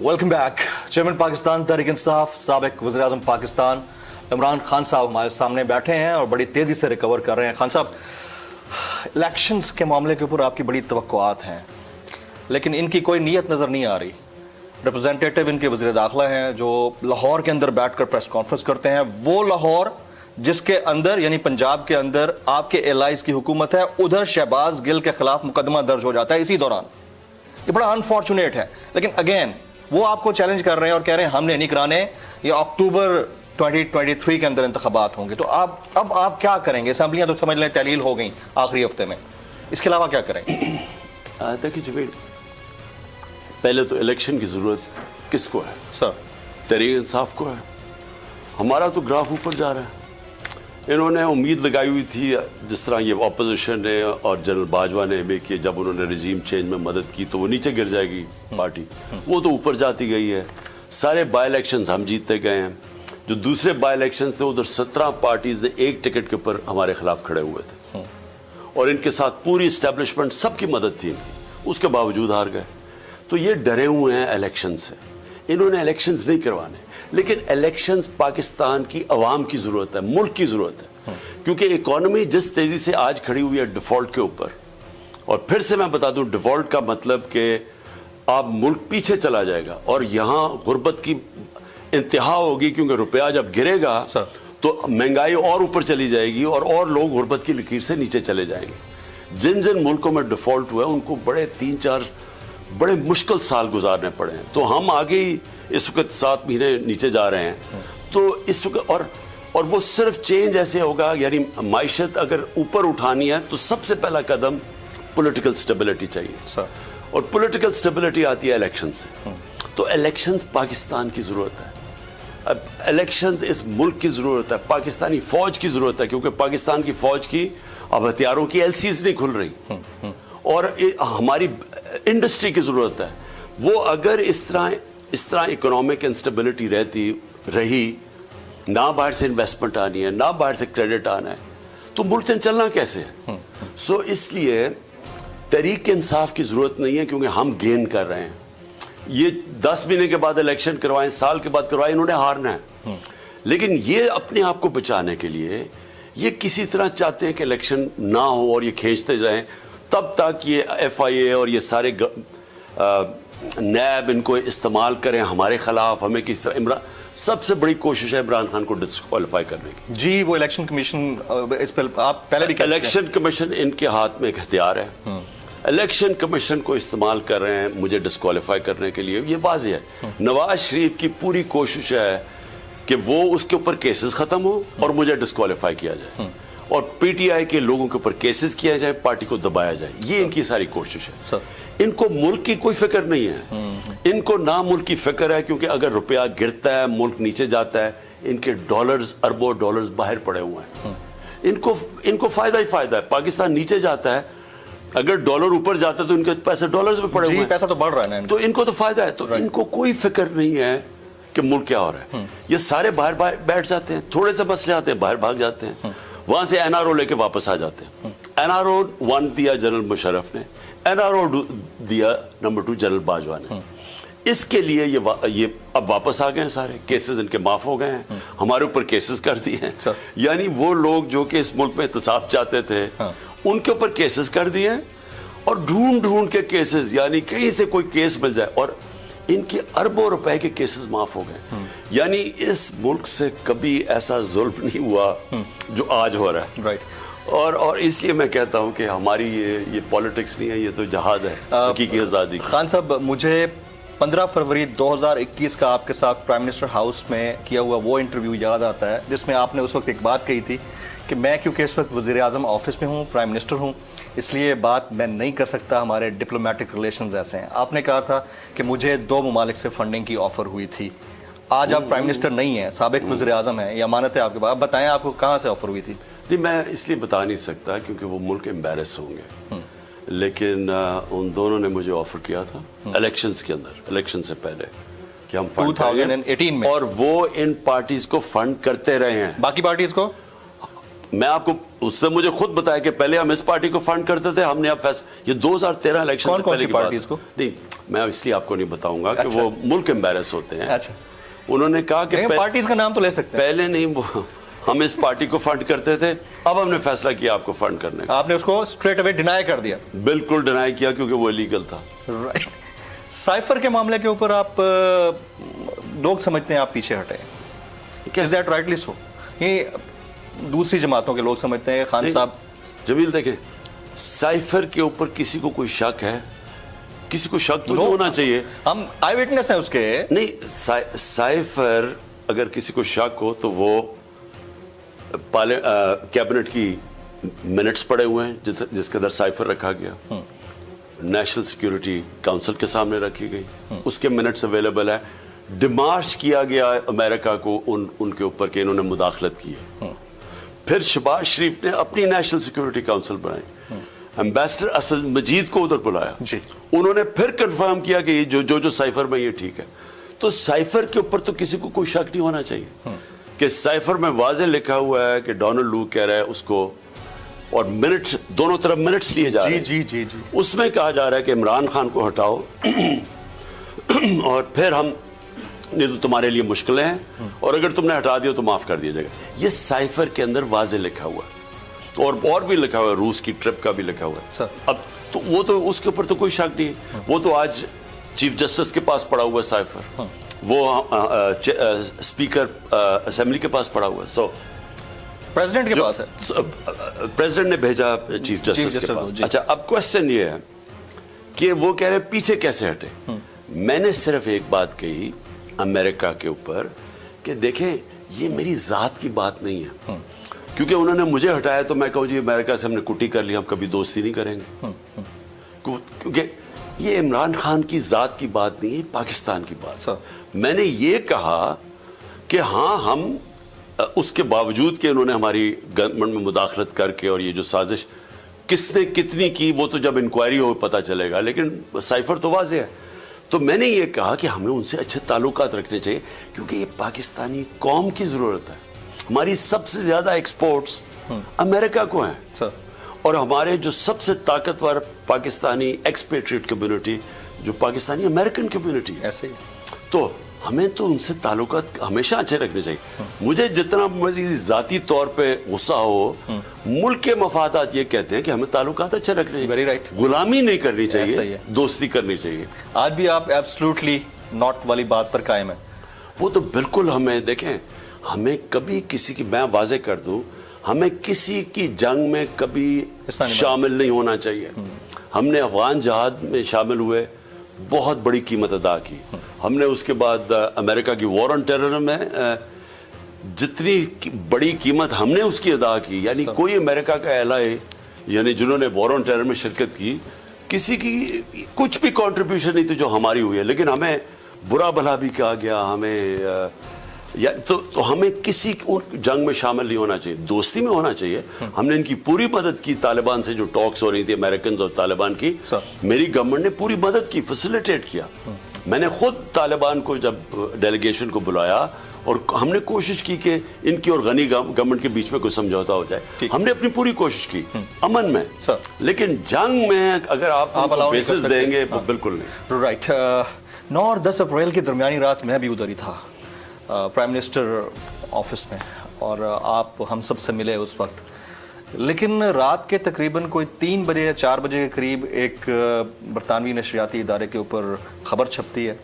Welcome back. Chairman Pakistan Tehreek Insaf, साबिक वज़ीर-ए-आज़म पाकिस्तान इमरान खान साहब हमारे सामने बैठे हैं और बड़ी तेज़ी से रिकवर कर रहे हैं। खान साहब, इलेक्शंस के मामले के ऊपर आपकी बड़ी तवक्कुआत हैं, लेकिन इनकी कोई नीयत नज़र नहीं आ रही। रिप्रेजेंटेटिव इनके वज़ीर दाखिला हैं जो लाहौर के अंदर बैठकर प्रेस कॉन्फ्रेंस करते हैं, वो लाहौर जिसके अंदर यानी पंजाब के अंदर आपके एलाइज की हुकूमत है, उधर शहबाज गिल के खिलाफ मुकदमा दर्ज हो जाता है इसी दौरान। ये बड़ा अनफॉर्चुनेट है, लेकिन अगेन वो आपको चैलेंज कर रहे हैं और कह रहे हैं हमने नहीं कराने, ये अक्टूबर 2023 के अंदर इंतखाबात होंगे। तो अब आप क्या करेंगे? असम्बलियाँ तो समझ लें तहलील हो गई आखिरी हफ्ते में, इसके अलावा क्या करेंगे? देखिए जबीर, पहले तो इलेक्शन की ज़रूरत किसको है? सर, तहरीक इंसाफ को है। हमारा तो ग्राफ ऊपर जा रहा है, इन्होंने उम्मीद लगाई हुई थी, जिस तरह ये ऑपोजिशन ने और जनरल बाजवा ने भी, कि जब उन्होंने रिजीम चेंज में मदद की तो वो नीचे गिर जाएगी पार्टी, वो तो ऊपर जाती गई है। सारे बाई इलेक्शंस हम जीतते गए हैं। जो दूसरे बाई इलेक्शंस थे उधर 17 पार्टीज ने एक टिकट के ऊपर हमारे खिलाफ खड़े हुए थे और इनके साथ पूरी इस्टेब्लिशमेंट सबकी मदद थी इनकी, उसके बावजूद हार गए। तो ये डरे हुए हैं इलेक्शन से, इन्होंने इलेक्शंस नहीं करवाने। लेकिन इलेक्शंस पाकिस्तान की आवाम की ज़रूरत है, मुल्क की ज़रूरत है, क्योंकि इकॉनमी जिस तेज़ी से आज खड़ी हुई है डिफ़ॉल्ट के ऊपर, और फिर से मैं बता दूं डिफ़ॉल्ट का मतलब कि आप मुल्क पीछे चला जाएगा और यहाँ गुर्बत की इंतहा होगी, क्योंकि रुपया जब गिरेगा तो महंगाई और ऊपर चली जाएगी और लोग गुर्बत की लकीर से नीचे चले जाएंगे। जिन जिन मुल्कों में डिफ़ॉल्ट हुआ उनको बड़े 3-4 बड़े मुश्किल साल गुजारने पड़े हैं। तो हम आगे ही इस वक्त 7 महीने नीचे जा रहे हैं। तो इस वक्त और वो सिर्फ चेंज ऐसे होगा, यानी माइशत अगर ऊपर उठानी है तो सबसे पहला कदम पॉलिटिकल स्टेबिलिटी चाहिए, और पॉलिटिकल स्टेबिलिटी आती है इलेक्शन से। तो इलेक्शंस पाकिस्तान की ज़रूरत है, अब इलेक्शंस इस मुल्क की ज़रूरत है, पाकिस्तानी फ़ौज की ज़रूरत है, क्योंकि पाकिस्तान की फ़ौज की अब हथियारों की LCs नहीं खुल रही, और हमारी इंडस्ट्री की ज़रूरत है। वो अगर इस तरह इकोनॉमिक इंस्टेबिलिटी रही, ना बाहर से इन्वेस्टमेंट आनी है, ना बाहर से क्रेडिट आना है, तो मुल्क से चलना कैसे है? सो इसलिए तहरीक इंसाफ की ज़रूरत नहीं है, क्योंकि हम गेन कर रहे हैं। ये 10 महीने के बाद इलेक्शन करवाएं, साल के बाद करवाएं, इन्होंने हारना है। लेकिन ये अपने आप को बचाने के लिए ये किसी तरह चाहते हैं कि इलेक्शन ना हो और ये खींचते जाएं, तब तक ये FIA और ये सारे नैब इनको इस्तेमाल करें हमारे खिलाफ। हमें किस तरह सबसे बड़ी कोशिश है इमरान खान को डिस्क्वालीफाई करने की। जी, वो इलेक्शन कमीशन, इस पर आप पहले भी इलेक्शन कमीशन इनके हाथ में एक हथियार है। इलेक्शन कमीशन को इस्तेमाल कर रहे हैं मुझे डिस्क्वालीफाई करने के लिए। ये वाज़ेह है, नवाज शरीफ की पूरी कोशिश है कि वो उसके ऊपर केसेस खत्म हो और मुझे डिस्क्वालीफाई किया जाए, और PTI के लोगों के ऊपर केसेस किया जाए, पार्टी को दबाया जाए। ये इनकी सारी कोशिश है। इनको मुल्क की कोई फिक्र नहीं है, इनको ना मुल्क की फिक्र है, क्योंकि अगर रुपया गिरता है, मुल्क नीचे जाता है, इनके डॉलर्स, अरबों डॉलर्स बाहर पड़े हुए हैं। इनको फायदा ही फायदा है। पाकिस्तान नीचे जाता है, अगर डॉलर ऊपर जाता है तो इनके पैसे डॉलर्स में पड़े हुए हैं, पैसा तो बढ़ रहा है ना, तो इनको तो फायदा है। तो इनको कोई फिक्र नहीं है कि मुल्क क्या हो रहा है। ये सारे बाहर बैठ जाते हैं, थोड़े से मसले आते हैं, बाहर भाग जाते हैं, वहां से NRO लेके वापस आ जाते हैं। NRO 1 दिया जनरल मुशर्रफ ने, NRO 2 दिया नंबर 2 जनरल बाजवा ने। इसके लिए ये अब वापस आ गए हैं, सारे केसेस इनके माफ हो गए हैं, हमारे ऊपर केसेस कर दिए हैं। यानी वो लोग जो कि इस मुल्क में एहतसाब चाहते थे, उनके ऊपर केसेस कर दिए हैं, और ढूंढ के केसेस, यानी कहीं से कोई केस मिल जाए, और इनके अरबों रुपए के केसेस माफ हो गए। यानी इस मुल्क से कभी ऐसा जुल्म नहीं हुआ जो आज हो रहा है। और इसलिए मैं कहता हूं कि हमारी ये पॉलिटिक्स नहीं है, ये तो जहाद है हकीकी आज़ादी। खान साहब, मुझे 15 फरवरी 2021 का आपके साथ प्राइम मिनिस्टर हाउस में किया हुआ वो इंटरव्यू याद आता है, जिसमें आपने उस वक्त एक बात कही थी कि मैं क्योंकि इस वक्त वज़ीर आज़म ऑफिस में हूँ, प्राइम मिनिस्टर हूँ, इसलिए बात मैं नहीं कर सकता, हमारे डिप्लोमेटिक रिलेशंस ऐसे हैं। आपने कहा था कि मुझे 2 ममालिक से फंडिंग की ऑफ़र हुई थी। आज आप प्राइम मिनिस्टर नहीं हैं, साबिक वज़ीर आज़म हैं, ये अमानत है आपके पास। आप बताएं आपको कहाँ से ऑफ़र हुई थी? जी, मैं इसलिए बता नहीं सकता क्योंकि वो मुल्क एम्बैरस होंगे, लेकिन उन दोनों ने मुझे ऑफ़र किया था इलेक्शंस के अंदर, इलेक्शन से पहले, कि हम 2018 में, और वो इन पार्टीज को फंड करते रहे हैं। बाकी पार्टीज को मैं आपको उसने मुझे खुद बताया कि पहले हम इस पार्टी को फंड करते थे, हमने अब ये 2013 इलेक्शन से पहले की पार्टीज को नहीं, मैं इसलिए आपको नहीं बताऊंगा कि वो मुल्क एम्बैरस होते हैं। अच्छा, उन्होंने कहा कि पार्टीज का नाम तो ले सकते हैं। पहले नहीं, हम इस पार्टी को फंड करते थे, अब हमने फैसला किया आपको फंड करने का। आपने उसको स्ट्रेट अवे डिनाई कर दिया? बिल्कुल डिनाई किया, क्योंकि वो इलीगल था। राइट। साइफर के मामले के ऊपर आप लोग समझते हैं आप पीछे हटे, इज दैट राइटली सो? ये दूसरी जमातों के लोग समझते हैं खान साहब। जमील देखें, साइफर के ऊपर किसी को कोई शक है? किसी को शक तो नहीं होना चाहिए। हम आई विटनेस हैं उसके। नहीं, साइफर अगर किसी को शक हो तो वो कैबिनेट की मिनट्स पड़े हुए हैं जिसके अंदर साइफर रखा गया, नेशनल सिक्योरिटी काउंसिल के सामने रखी गई, उसके मिनट्स अवेलेबल है। डिमार्च किया गया अमेरिका को उनके ऊपर कि इन्होंने मुदाखलत की है। फिर शहबाज शरीफ ने अपनी नेशनल सिक्योरिटी काउंसिल बनाई, एम्बेसडर असद मजीद को उधर बुलाया जी। उन्होंने फिर कंफर्म किया कि ये जो साइफर में ये ठीक है। तो साइफर के ऊपर तो किसी को कोई शक नहीं होना चाहिए कि साइफर में वाज़े लिखा हुआ है कि डोनाल्ड लू कह रहा है उसको, और मिनट दोनों तरफ मिनट्स लिए जा रहे हैं। जी जी जी। उसमें कहा जा रहा है कि इमरान खान को हटाओ और फिर हम नहीं तो तुम्हारे लिए मुश्किलें हैं, और अगर तुमने हटा दिया तो माफ कर दिया जाएगा। ये साइफर के अंदर वाज़े लिखा हुआ है, और भी लिखा हुआ है, रूस की ट्रिप का भी लिखा हुआ है सर। अब तो वो तो उसके ऊपर तो कोई शक नहीं है, वो तो आज चीफ जस्टिस के पास पड़ा हुआ है साइफर, वो स्पीकर असेंबली के पास पड़ा हुआ है। सो प्रेसिडेंट के पास है, प्रेसिडेंट ने भेजा चीफ जस्टिस के पास। अच्छा, अब क्वेश्चन ये है कि वो कह रहे पीछे कैसे हटे। मैंने सिर्फ एक बात कही अमेरिका के ऊपर कि देखें ये मेरी जात की बात नहीं है, क्योंकि उन्होंने मुझे हटाया तो मैं कहूँ जी अमेरिका से हमने कुटी कर ली, हम कभी दोस्ती नहीं करेंगे, क्योंकि ये इमरान खान की जात की बात नहीं है, पाकिस्तान की बात। मैंने ये कहा कि हाँ हम उसके बावजूद कि उन्होंने हमारी गवर्नमेंट में मुदाखलत करके और ये जो साजिश किसने कितनी की वो तो जब इंक्वायरी हो पता चलेगा, लेकिन साइफर तो वाज़ेह है। तो मैंने ये कहा कि हमें उनसे अच्छे ताल्लुकात रखने चाहिए, क्योंकि ये पाकिस्तानी कौम की ज़रूरत है। हमारी सबसे ज़्यादा एक्सपोर्ट्स अमेरिका को हैं सर, और हमारे जो सबसे ताकतवर पाकिस्तानी एक्सपेट्रिएट कम्युनिटी जो पाकिस्तानी अमेरिकन कम्युनिटी है, ऐसे ही। तो हमें तो उनसे ताल्लुकात हमेशा अच्छे रखने चाहिए। मुझे जितना मेरी ज़ाती तौर पे गुस्सा हो, मुल्क के मफादात ये कहते हैं कि हमें ताल्लुकात अच्छे रखने चाहिए। Very right. गुलामी नहीं करनी चाहिए, दोस्ती करनी चाहिए। आज भी आप एब्सोल्युटली नॉट वाली बात पर कायम है। वो तो बिल्कुल, हमें देखें, हमें कभी किसी की, मैं वाजे कर दूं, हमें किसी की जंग में कभी शामिल नहीं होना चाहिए। हमने अफगान जहाद में शामिल हुए, बहुत बड़ी कीमत अदा की। हमने उसके बाद अमेरिका की वॉर ऑन टेरर में जितनी बड़ी कीमत हमने उसकी अदा की, यानी कोई अमेरिका का एलाय यानी जिन्होंने वॉर ऑन टेरर में शिरकत की, किसी की कुछ भी कंट्रीब्यूशन नहीं थी जो हमारी हुई है, लेकिन हमें बुरा भला भी कहा गया, हमें तो हमें किसी जंग में शामिल नहीं होना चाहिए, दोस्ती में होना चाहिए। हमने इनकी पूरी मदद की, तालिबान से जो टॉक्स हो रही थी अमेरिकन और तालिबान की, मेरी गवर्नमेंट ने पूरी मदद की, फैसिलिटेट किया। मैंने खुद तालिबान को जब डेलीगेशन को बुलाया और हमने कोशिश की कि इनकी और गनी गवर्नमेंट के बीच में कोई समझौता हो जाए। हमने अपनी पूरी कोशिश की अमन में, लेकिन जंग में अगर आप बेसिस देंगे तो बिल्कुल नहीं। राइट। 9 और 10 अप्रैल की दरमियानी रात मैं भी उधर ही था, प्राइम मिनिस्टर ऑफिस में, और आप हम सब से मिले उस वक्त। लेकिन रात के तकरीबन कोई 3 बजे या 4 बजे के करीब एक बरतानवी नशरियाती इदारे के ऊपर ख़बर छपती है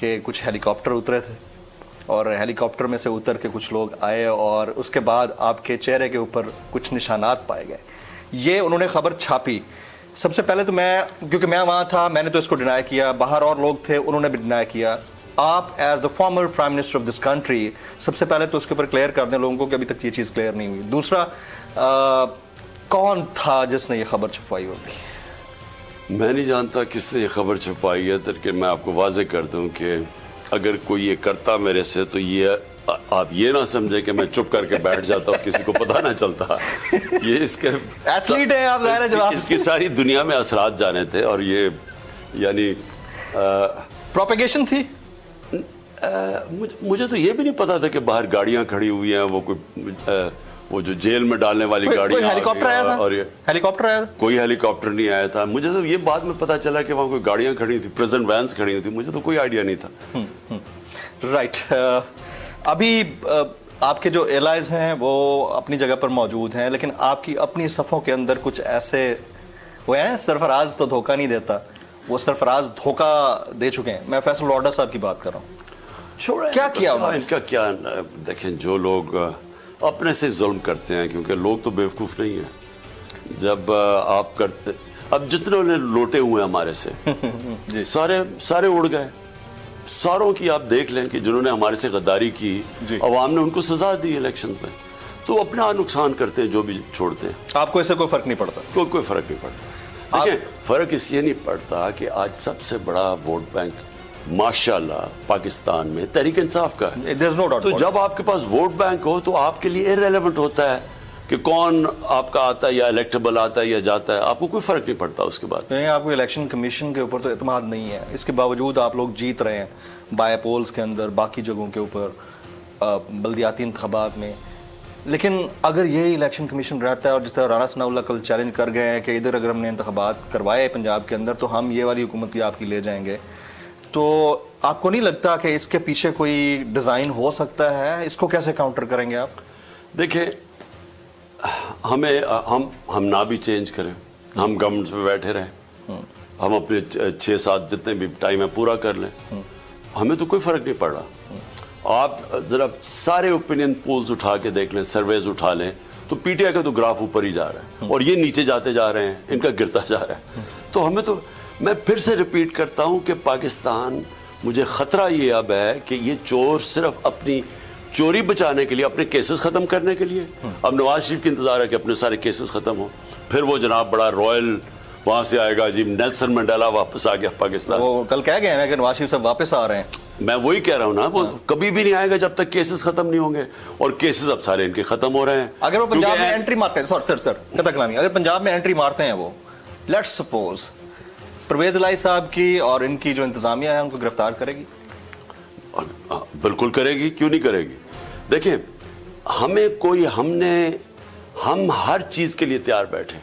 कि कुछ हेलीकॉप्टर उतरे थे, और हेलीकॉप्टर में से उतर के कुछ लोग आए, और उसके बाद आपके चेहरे के ऊपर कुछ निशानात पाए गए। ये उन्होंने ख़बर छापी। सबसे पहले तो मैं, क्योंकि मैं वहाँ था, मैंने तो इसको डिनाई किया, बाहर और लोग थे उन्होंने भी डिनाई किया। आप as the former prime minister of this country सबसे पहले तो उसके ऊपर क्लियर कर दें लोगों को कि अभी तक ये चीज़ क्लियर नहीं हुई। दूसरा, कौन था जिसने ये खबर छुपाई होगी? मैं नहीं जानता किसने ये खबर छुपाई है, लेकिन मैं आपको वाजे कर दूं कि अगर कोई ये करता मेरे से, तो ये आप ये ना समझे कि मैं चुप करके बैठ जाता और किसी को पता ना चलता। ये इसके एथलीट है आप, ज़ाहिर है जवाब। इसकी सारी दुनिया में असरात जाने थे, और ये यानी प्रोपेगेशन थी। मुझे तो ये भी नहीं पता था कि बाहर गाड़ियां खड़ी हुई हैं, वो कोई वो जो जेल में डालने वाली गाड़ी, हेलीकॉप्टर आया था, और हेलीकॉप्टर आया था? कोई हेलीकॉप्टर नहीं आया था। मुझे तो ये बाद में पता चला कि वहाँ कोई गाड़ियां खड़ी थी, प्रिजन वैन्स खड़ी हुई थी, मुझे तो कोई आइडिया नहीं था। राइट। अभी आपके जो एलाइज हैं वो अपनी जगह पर मौजूद हैं, लेकिन आपकी अपनी सफ़ों के अंदर कुछ ऐसे हुए हैं, सरफराज तो धोखा नहीं देता, वो सरफराज धोखा दे चुके हैं। मैं फैसल लॉर्डर साहब की बात कर रहा हूँ। क्या किया इनका? क्या देखें, जो लोग अपने से जुल्म करते हैं, क्योंकि लोग तो बेवकूफ़ नहीं हैं। जब आप करते, अब जितने लोटे हुए हमारे से जी, सारे उड़ गए। सारों की आप देख लें कि जिन्होंने हमारे से गद्दारी की, अवाम ने उनको सजा दी इलेक्शंस में, तो अपना नुकसान करते हैं जो भी छोड़ते हैं। आपको इससे कोई फ़र्क नहीं पड़ता? कोई फ़र्क नहीं पड़ता। देखिए, फ़र्क इसलिए नहीं पड़ता कि आज सबसे बड़ा वोट बैंक माशाल्लाह पाकिस्तान में तहरीक इंसाफ का है। There's no doubt। तो जब आपके पास वोट बैंक हो तो आपके लिए इररेलेवेंट होता है कि कौन आपका आता है या इलेक्टेबल आता है या जाता है, आपको कोई फर्क नहीं पड़ता उसके बाद। नहीं, आपको इलेक्शन कमीशन के ऊपर तो एतमाद नहीं है, इसके बावजूद आप लोग जीत रहे हैं बाय पोल्स के अंदर, बाकी जगहों के ऊपर, बल्दियाती इंतखाबात में। लेकिन अगर यही इलेक्शन कमीशन रहता है और जिस तरह राना सनाउल्लाह कल चैलेंज कर गए हैं कि इधर अगर हमने इंतखाबात करवाए पंजाब के अंदर तो हम ये वाली हुकूमत भी आपकी ले जाएंगे, तो आपको नहीं लगता कि इसके पीछे कोई डिज़ाइन हो सकता है? इसको कैसे काउंटर करेंगे आप? देखिए, हम ना भी चेंज करें, हम गवर्नमेंट पे बैठे रहें, हम अपने 6-7 जितने भी टाइम है पूरा कर लें, हमें तो कोई फर्क नहीं पड़ रहा। आप जरा सारे ओपिनियन पोल्स उठा के देख लें, सर्वेज उठा लें, तो पीटीआई का तो ग्राफ ऊपर ही जा रहा है और ये नीचे जाते जा रहे हैं, इनका गिरता जा रहा है। तो हमें तो, मैं फिर से रिपीट करता हूं कि पाकिस्तान, मुझे खतरा ये अब है कि ये चोर सिर्फ अपनी चोरी बचाने के लिए, अपने केसेस खत्म करने के लिए, अब नवाज शरीफ की इंतजार है कि अपने सारे केसेस खत्म हो, फिर वो जनाब बड़ा रॉयल वहां से आएगा जी, नेल्सन मंडेला वापस आ गया पाकिस्तान। वो कल कह गए ना कि नवाज शरीफ साहब वापस आ रहे हैं। मैं वही कह रहा हूँ ना, वो कभी भी नहीं आएगा जब तक केसेस खत्म नहीं होंगे, और केसेस अब सारे इनके खत्म हो रहे हैं। अगर वो पंजाब में एंट्री मारते हैं, सर कथा कलामी, अगर पंजाब में एंट्री मारते हैं वो, लेट्स सपोज परवेज इलाही साहब की और इनकी जो इंतजामिया है उनको गिरफ्तार करेगी? बिल्कुल करेगी, क्यों नहीं करेगी। देखिए, हम हर चीज के लिए तैयार बैठे,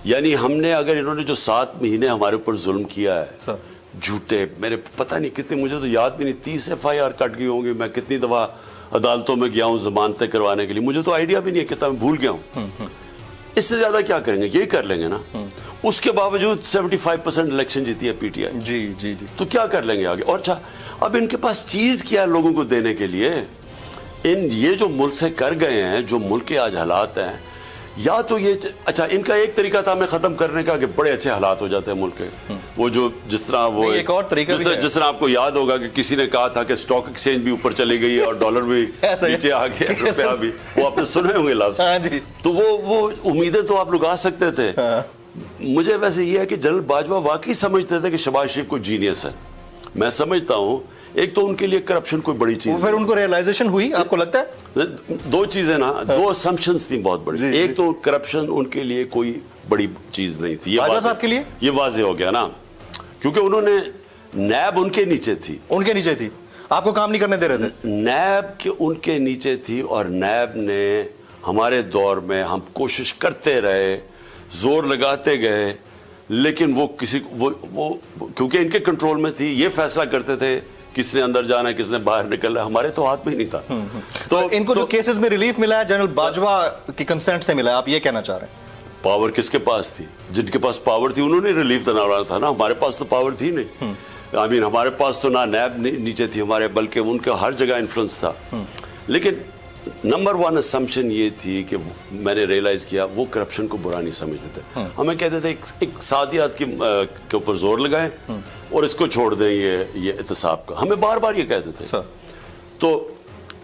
यानी हमने, अगर इन्होंने जो 7 महीने हमारे ऊपर जुल्म किया है, झूठे, मेरे पता नहीं कितने, मुझे तो याद भी नहीं, 30 FIR कट गई होंगी, मैं कितनी दफा अदालतों में गया हूं जमानतें करवाने के लिए, मुझे तो आइडिया भी नहीं है, कितना मैं भूल गया हूं। इससे ज्यादा क्या करेंगे, यही कर लेंगे ना। उसके बावजूद 75% इलेक्शन जीती है पीटीआई। जी जी जी, तो क्या कर लेंगे आगे? और अच्छा, अब इनके पास चीज क्या है लोगों को देने के लिए? ये जो मुल्क से कर गए हैं, जो मुल्क के आज हालात हैं, या तो ये, अच्छा, इनका एक तरीका था हमें खत्म करने का कि बड़े अच्छे हालात हो जाते हैं मुल्क के, वो जो जिस तरह वो एक और तरीका जिस तरह आपको याद होगा कि किसी ने कहा था कि स्टॉक एक्सचेंज भी ऊपर चली गई और डॉलर भी नीचे आ गया, रुपया भी, वो आपने सुने होंगे लफ्ज। तो वो उम्मीदें तो आप लोग आ सकते थे। मुझे वैसे ये है कि जनरल बाजवा वाकई समझते थे कि शहबाज शरीफ को जीनियस है। मैं समझता हूँ, एक तो उनके लिए करप्शन कोई बड़ी चीज, फिर उनको रियलाइजेशन हुई, आपको लगता है? 2 चीजें ना, 2 असम्पशंस थी बहुत बड़ी। एक तो करप्शन उनके लिए कोई बड़ी चीज नहीं थी, बाजवा साहब के लिए ये वाजे हो गया ना, क्योंकि उन्होंने, नैब उनके नीचे थी, आपको काम नहीं करने दे रहे थे, नैब के उनके नीचे थी, और नैब ने हमारे दौर में, हम कोशिश करते रहे, जोर लगाते गए, लेकिन वो किसी वो क्योंकि इनके कंट्रोल में थी, ये फैसला करते थे किसने अंदर जाना है, किसने बाहर निकलना है, हमारे तो हाथ में ही नहीं था। तो इनको जो केसेस में रिलीफ मिला है जनरल बाजवा की कंसेंट से मिला है, आप ये कहना चाह रहे हैं? पावर किसके पास थी? जिनके पास पावर थी उन्होंने रिलीफ दिलाना था ना, हमारे पास तो पावर थी नहीं। आई मीन, हमारे पास तो ना नैब नीचे थी हमारे, बल्कि उनका हर जगह इन्फ्लुएंस था। लेकिन नंबर 1 असम्पशन ये थी कि मैंने रियलाइज किया, वो करप्शन को बुरा नहीं समझते थे। हमें कहते थे एक सादियात के ऊपर जोर लगाएं और इसको छोड़ दें, ये एहतसाब का, हमें बार बार ये कहते थे। तो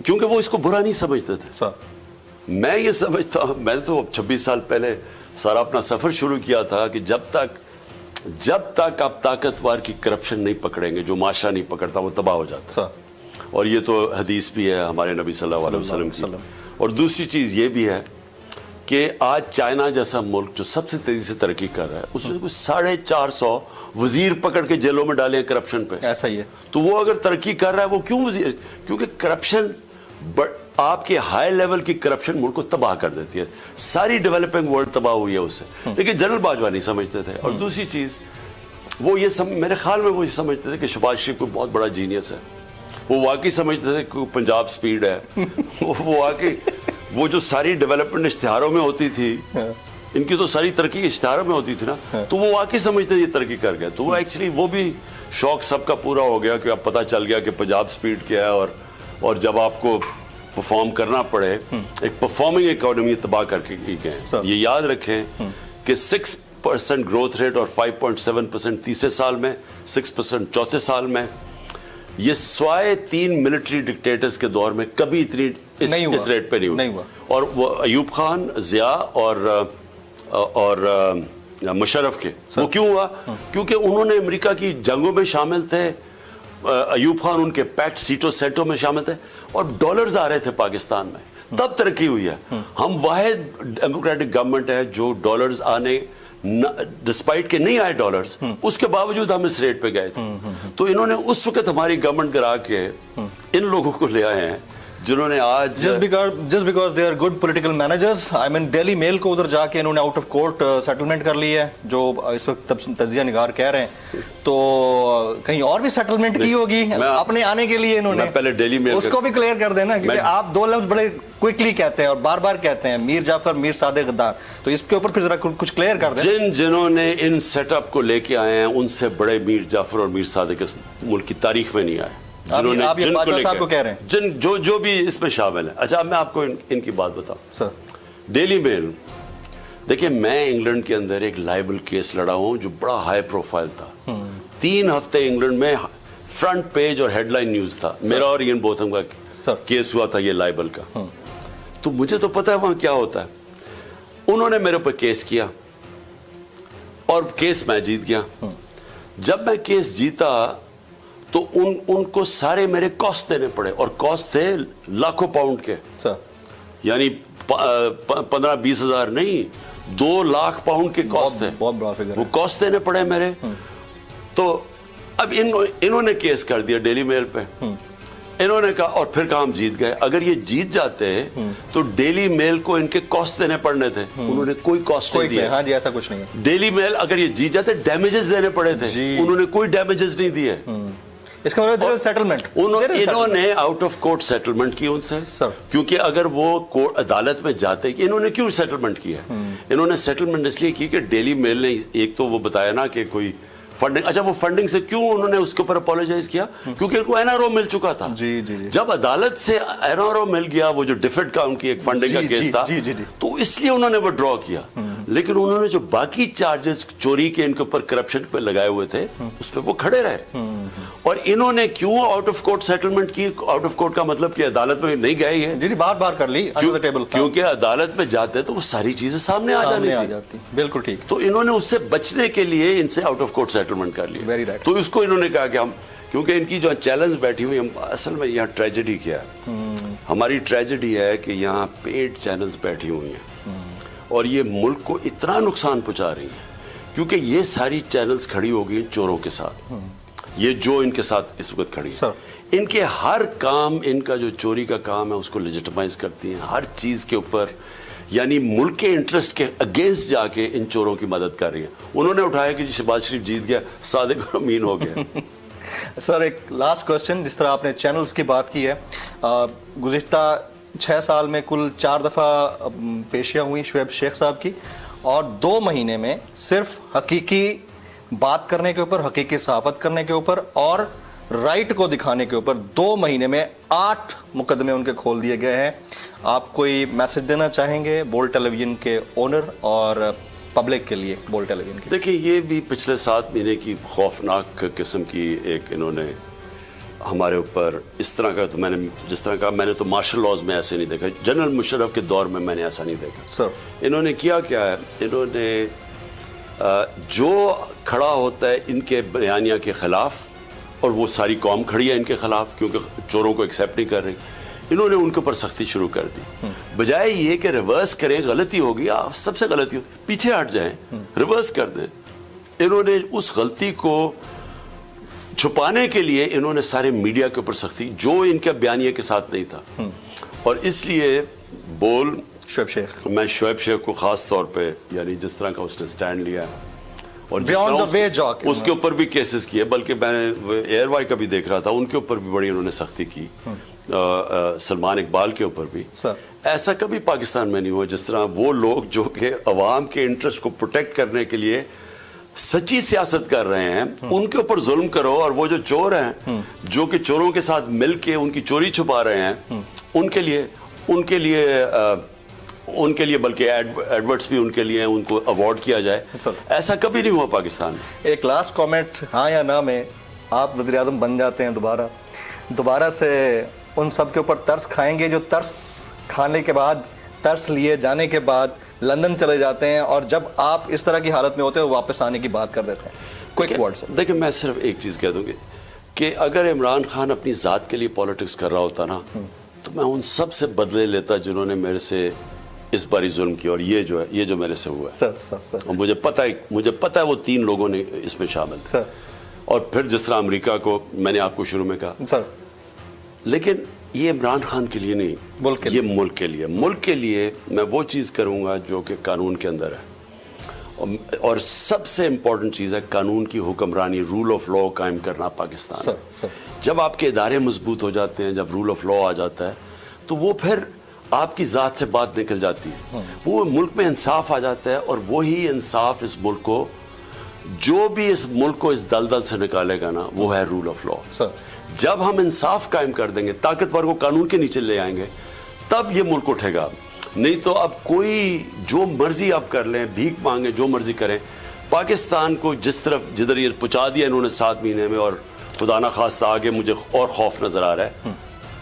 क्योंकि वो इसको बुरा नहीं समझते थे। मैं ये समझता हूँ, मैंने तो 26 साल पहले सारा अपना सफर शुरू किया था कि जब तक आप ताकतवर की करप्शन नहीं पकड़ेंगे, जो माशरा नहीं पकड़ता, वो तबाह हो जाता। और ये तो हदीस भी है हमारे नबी सल्लल्लाहु अलैहि वसल्लम की। और दूसरी चीज़ ये भी है कि आज चाइना जैसा मुल्क जो सबसे तेज़ी से तरक्की कर रहा है, उसने कुछ 450 वजीर पकड़ के जेलों में डाले हैं करप्शन पे। ऐसा ही है। तो वो अगर तरक्की कर रहा है, वो क्यों वजीर? क्योंकि करप्शन, आपके हाई लेवल की करप्शन मुल्क को तबाह कर देती है। सारी डेवलपिंग वर्ल्ड तबाह हुई है उससे। लेकिन जनरल बाजवा नहीं समझते थे। और दूसरी चीज़, वो ये मेरे ख्याल में वो ये समझते थे कि शहबाज शरीफ कोई बहुत बड़ा जीनियस है। वो वाकई समझते थे कि पंजाब स्पीड है। वो वाकई, वो जो सारी डेवलपमेंट इश्तिहारों में होती थी, इनकी तो सारी तरक्की इश्तिहारों में होती थी ना, तो वो वाकई समझते ये तरक्की कर गए। तो वो एक्चुअली, वो भी शौक सबका पूरा हो गया कि अब पता चल गया कि पंजाब स्पीड क्या है। और जब आपको परफॉर्म करना पड़े, एक परफॉर्मिंग इकोनॉमी तबाह करके गए। ये याद रखें कि 6% ग्रोथ रेट और 5.7% तीसरे साल में, 6% चौथे साल में, ये स्वाय 3 मिलिट्री डिक्टेटर्स के दौर में कभी इतनी इस रेट पे नहीं हुआ। और वो अयूब खान, जिया और मुशर्रफ के, वो क्यों हुआ? क्योंकि उन्होंने अमेरिका की जंगों में शामिल थे, अयूब खान उनके पैक्ट सीटों सेटों में शामिल थे, और डॉलर्स आ रहे थे पाकिस्तान में। तब तरक्की हुई है। हम वाहिद डेमोक्रेटिक गवर्नमेंट है जो डॉलर्स आने डिस्पाइट के नहीं आए डॉलर्स, उसके बावजूद हम इस रेट पे गए थे। तो इन्होंने उस वक्त हमारी गवर्नमेंट गिरा के इन लोगों को ले आए हैं जिन्होंने आज just because they are good political managers, I mean Daily Mail को उधर जाके इन्होंने आउट ऑफ कोर्ट सेटलमेंट कर ली है, जो इस वक्त तजिया निगार कह रहे हैं। तो कहीं और भी सेटलमेंट की होगी अपने आने के लिए इन्होंने। पहले डेली मेल उसको भी क्लियर कर देना, क्योंकि आप दो लफ्ज बड़े क्विकली कहते हैं और बार बार कहते हैं, मीर जाफर, मीर सादिक गद्दार, तो इसके ऊपर फिर जरा कुछ क्लियर कर दें। जिन्होंने इन सेटअप को लेके आए हैं उनसे बड़े मीर जाफर और मीर सादिक इस मुल्क की तारीख में नहीं आए। जिन्होंने आप ये बादशाह साहब को कह रहे हैं, जो भी इसमें शामिल है। अच्छा, मैं आपको इनकी बात बताऊं सर। डेली मेल, देखिए मैं इंग्लैंड के अंदर एक लाइबल केस लड़ा हूं जो बड़ा हाई प्रोफाइल था। 3 हफ्ते इंग्लैंड में फ्रंट पेज और हेडलाइन न्यूज था, मेरा और इयन बोथम का केस हुआ था ये लाइबल का। तो मुझे तो पता है वहां क्या होता है। उन्होंने मेरे ऊपर केस किया और केस मैं जीत गया। जब मैं केस जीता तो उनको सारे मेरे कॉस्ट देने पड़े, और कॉस्ट थे लाखों पाउंड के सर, यानी 15-20 हजार नहीं, 2 लाख पाउंड के कॉस्ट थे। बहुत बड़ा फिगर, वो कॉस्ट देने पड़े मेरे। तो अब इन्होंने केस कर दिया डेली मेल पे। इन्होंने कहा, और फिर कहा हम जीत गए। अगर ये जीत जाते तो डेली मेल को इनके कॉस्ट देने पड़ने थे, उन्होंने कोई कॉस्ट नहीं दिया। हाँ जी, ऐसा कुछ नहीं है। डेली मेल अगर ये जीत जाते डैमेजेस देने पड़े थे, उन्होंने कोई डैमेजेस नहीं दिए। इसका मतलब सेटलमेंट इन्होंने आउट ऑफ कोर्ट सेटलमेंट की उनसे सर, क्योंकि अगर वो कोर्ट अदालत में जाते कि इन्होंने क्यों सेटलमेंट किया, इन्होंने सेटलमेंट इसलिए की कि डेली मेल ने एक तो वो बताया ना कि कोई फंडिंग, अच्छा वो फंडिंग से क्यों उन्होंने उसके ऊपर अपोलोजाइज किया, क्योंकि उनको एनआरओ मिल चुका था। जी जी जी। जब अदालत से एनआरओ मिल गया, वो जो डिफेड का उनकी एक फंडिंग का केस था, तो इसलिए उन्होंने विड्रॉ किया। लेकिन उन्होंने जो बाकी चार्जेस चोरी के इनके ऊपर करप्शन पे लगाए हुए थे उस पर वो खड़े रहे। और इन्होंने क्यों आउट ऑफ कोर्ट सेटलमेंट की? आउट ऑफ कोर्ट का मतलब कि अदालत में नहीं गए हैं, जी बार बार कर ली अंडर द टेबल, क्योंकि अदालत में जाते तो वो सारी चीजें सामने आ जाती। बिल्कुल ठीक। तो इन्होंने उससे बचने के लिए इनसे आउट ऑफ कोर्ट सेटलमेंट कर लिया। Very right. तो इसको इन्होंने कहा कि हम, क्योंकि इनकी जो चैलेंज बैठी हुई, हम असल में यहाँ ट्रेजेडी क्या है, हमारी ट्रेजेडी है कि यहाँ पेड चैनल्स बैठी हुई हैं और ये मुल्क को इतना नुकसान पहुंचा रही है, क्योंकि ये सारी चैनल्स खड़ी हो गई चोरों के साथ। ये जो इनके साथ इस वक्त खड़ी है, इनके हर काम, इनका जो चोरी का काम है उसको लेजिटिमाइज करती हैं हर चीज के ऊपर, यानी मुल्क के इंटरेस्ट के अगेंस्ट जाके इन चोरों की मदद कर रही है। उन्होंने उठाया कि शहबाज शरीफ जीत गया, सादिक और अमीन हो गया। सर एक लास्ट क्वेश्चन, जिस तरह आपने चैनल्स की बात की है, गुज़िश्ता 6 साल में कुल 4 दफ़ा पेशियाँ हुई शुएब शेख साहब की, और 2 महीने में सिर्फ हकीकी बात करने के ऊपर, हकीकी सहाफत करने के ऊपर और राइट को दिखाने के ऊपर 2 महीने में 8 मुकदमे उनके खोल दिए गए हैं। आप कोई मैसेज देना चाहेंगे बोल टेलीविजन के ओनर और पब्लिक के लिए, बोल टेलीविजन के? देखिए, ये भी पिछले 7 महीने की खौफनाक किस्म की एक इन्होंने हमारे ऊपर इस तरह का, तो मैंने जिस तरह का मैंने तो मार्शल लॉज में ऐसे नहीं देखा, जनरल मुशर्रफ के दौर में मैंने ऐसा नहीं देखा। सर इन्होंने किया क्या है, इन्होंने जो खड़ा होता है इनके बयानिया के खिलाफ, और वो सारी कौम खड़ी है इनके खिलाफ क्योंकि चोरों को एक्सेप्ट नहीं कर रही, इन्होंने उनके ऊपर सख्ती शुरू कर दी। बजाय ये कि रिवर्स करें, गलती होगी, आप सबसे गलती हो, पीछे हट जाएं, रिवर्स कर दें, इन्होंने उस गलती को छुपाने के लिए इन्होंने सारे मीडिया के ऊपर सख्ती, जो इनके बयानिया के साथ नहीं था। और इसलिए बोल शुएब शेख, मैं शुएब शेख को खास तौर पे, यानी जिस तरह का उसने स्टैंड लिया और उसके ऊपर भी केसेस किए, बल्कि मैंने एयरवाई का भी देख रहा था, उनके ऊपर भी बड़ी उन्होंने सख्ती की, सलमान इकबाल के ऊपर भी। ऐसा कभी पाकिस्तान में नहीं हुआ जिस तरह वो लोग जो कि अवाम के इंटरेस्ट को प्रोटेक्ट करने के लिए सच्ची सियासत कर रहे हैं, उनके ऊपर जुल्म करो, और वो जो चोर हैं जो कि चोरों के साथ मिलके उनकी चोरी छुपा रहे हैं, उनके लिए बल्कि एडवर्ट्स भी उनके लिए उनको अवार्ड किया जाए, ऐसा कभी नहीं हुआ पाकिस्तान में। एक लास्ट कमेंट, हाँ या ना में आप वज़ीर आज़म बन जाते हैं दोबारा से, उन सब के ऊपर तरस खाएंगे जो तरस खाने के बाद, तरस लिए जाने के बाद लंदन चले जाते हैं, और जब आप इस तरह की हालत में होते हो वापस आने की बात कर देते हैं? Quick words. देखिए, मैं सिर्फ एक चीज़ कह दूंगी कि अगर इमरान खान अपनी ज़ात के लिए पॉलिटिक्स कर रहा होता ना, तो मैं उन सब से बदले लेता जिन्होंने मेरे से इस बारी जुल्म किया, और ये जो मेरे से हुआ है सर और मुझे पता है वो 3 लोगों ने इसमें शामिल थे सर। और फिर जिस तरह अमेरिका को मैंने आपको शुरू में कहा सर, लेकिन ये इमरान खान के लिए नहीं, ये मुल्क के लिए मैं वो चीज़ करूँगा जो कि कानून के अंदर है। और सबसे इम्पोर्टेंट चीज़ है कानून की हुक्मरानी, रूल ऑफ लॉ कायम करना पाकिस्तान में। जब आपके इदारे मजबूत हो जाते हैं, जब रूल ऑफ लॉ आ जाता है, तो वो फिर आपकी ज़ात से बात निकल जाती है, वो मुल्क में इंसाफ आ जाता है, और वही इंसाफ इस मुल्क को, जो भी इस मुल्क को इस दलदल से निकालेगा ना, वो है रूल ऑफ लॉ। जब हम इंसाफ कायम कर देंगे, ताकतवर को कानून के नीचे ले आएंगे, तब ये मुल्क उठेगा। नहीं तो अब कोई जो मर्जी आप कर लें, भीख मांगे, जो मर्जी करें, पाकिस्तान को जिधर ये पहुंचा दिया इन्होंने 7 महीने में, और खुदा ना खास्ता आगे मुझे और खौफ नजर आ रहा है,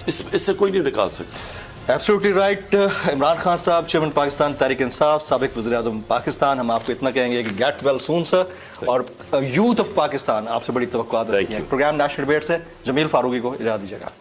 इससे कोई नहीं निकाल सकता। Absolutely right. इमरान खान साहब, चेयरमैन पाकिस्तान तहरीक इंसाफ, साबिक वज़ीर-ए-आज़म पाकिस्तान, हम आपको इतना कहेंगे कि गेट वेल सून सर, और यूथ ऑफ पाकिस्तान आपसे बड़ी तवक्कुआत रखती है। प्रोग्राम नेशनल डिबेट से जमील फारूकी को इजाज़त दीजिएगा।